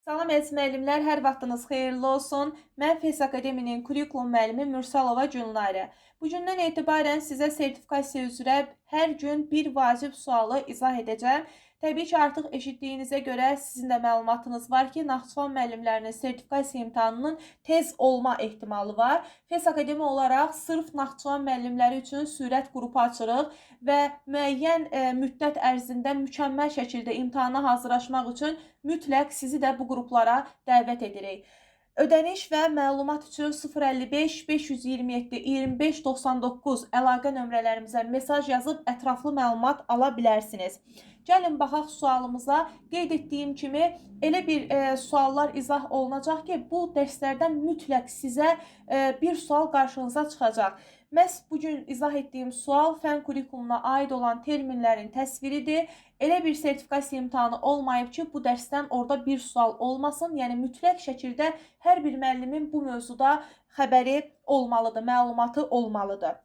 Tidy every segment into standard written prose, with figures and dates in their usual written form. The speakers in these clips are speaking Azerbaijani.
Salam əziz müəllimlər, hər vaxtınız xeyirli olsun. Mən Fes Akademinin kurikulum müəllimi Mürsalova Günlayra. Bugündən etibarən sizə sertifikasiya üzrə hər gün bir vacib sualı izah edəcəm. Təbii ki, artıq eşitdiyinizə görə sizin də məlumatınız var ki, Naxçıvan müəllimlərinin sertifikasiya imtahanının tez olma ehtimalı var. Fes Akademi olaraq sırf Naxçıvan müəllimləri üçün sürət qrupu açırıq və müəyyən müddət ərzində mükəmməl şəkildə imtahana hazırlaşmaq üçün mütləq sizi də bu qruplara dəvət edirik. Ödəniş və məlumat üçün 055 527 25 99 əlaqə nömrələrimizə mesaj yazıb ətraflı məlumat ala bilərsiniz. Gəlin baxaq sualımıza. Qeyd etdiyim kimi elə bir suallar izah olunacaq ki, bu dərslərdən mütləq sizə bir sual qarşınıza çıxacaq. Məhz bugün izah etdiyim sual fən kurikulumuna aid olan terminlərin təsviridir. Elə bir sertifikasiya imtahanı olmayıb ki, bu dərsdən orada bir sual olmasın. Yəni, mütləq şəkildə hər bir müəllimin bu mövzuda xəbəri olmalıdır, məlumatı olmalıdır.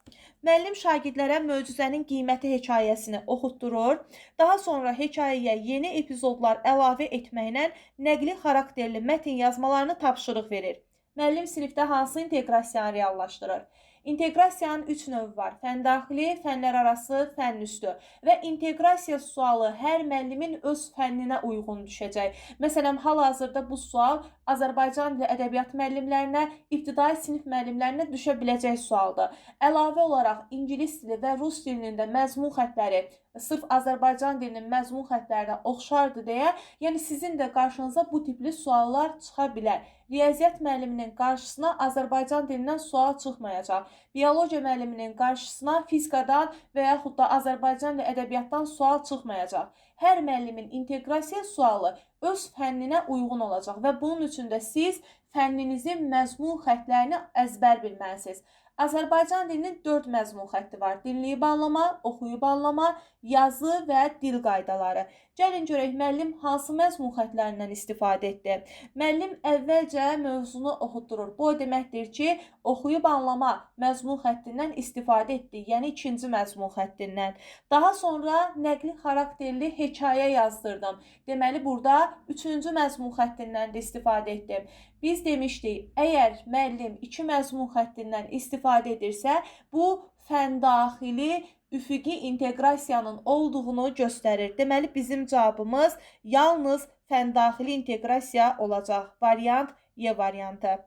Müəllim şagirdlərə möcüzənin qiyməti hekayəsini oxutdurur. Daha sonra hekayəyə yeni epizodlar əlavə etməklə nəqli xarakterli mətin yazmalarını tapşırıq verir. Müəllim sinifdə hansı inteqrasiyanı reallaşdırır? İnteqrasiyanın 3 növü var. Fəndaxili, fənlərarası, fənnüstü və inteqrasiya sualı hər müəllimin öz fənninə uyğun düşəcək. Məsələn, hal-hazırda bu sual Azərbaycan dili ədəbiyyat müəllimlərinə, ibtidai sinif müəllimlərinə düşə biləcək sualdır. Əlavə olaraq ingilis dili və rus dilinin də məzmun xəttləri sırf Azərbaycan dilinin məzmun xəttlərinə oxşardır deyə, yəni sizin də qarşınıza bu tipli suallar çıxa bilər. Riyaziyyat müəlliminin qarşısına Azərbaycan dilindən sual çıxmayacaq. Biologiya müəlliminin qarşısına fizikadan və yaxud da Azərbaycan dili ədəbiyyatdan sual çıxmayacaq. Hər müəllimin inteqrasiya sualı öz fənninə uyğun olacaq və bunun üçün də siz fənninizin məzmun xəttlərini əzbər bilməlisiniz. Azərbaycan dilinin 4 məzmun xətti var. Dinləyib anlama, oxuyub anlama, yazı və dil qaydaları. Gəlin görək, müəllim hansı məzmun xəttlərindən istifadə etdi? Müəllim əvvəlcə mövzunu oxutdurur. Bu o deməkdir ki, oxuyub anlama məzmun xəttindən istifadə etdi, yəni ikinci məzmun xəttindən. Daha sonra nəqli xarakterli hekayə yazdırdım. Deməli, burada üçüncü məzmun xəttindən də istifadə etdim. Biz demişdik, əgər müəllim 2 məzmun xəttindən istifadə edirsə, bu fəndaxili üfüqi inteqrasiyanın olduğunu göstərir. Deməli, bizim cavabımız yalnız fəndaxili inteqrasiya olacaq. Variant Y variantı.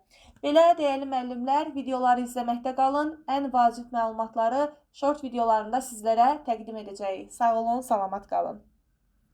Belə dəyərli müəllimlər, videoları izləməkdə qalın. Ən vacib məlumatları short videolarında sizlərə təqdim edəcəyik. Sağ olun, salamat qalın.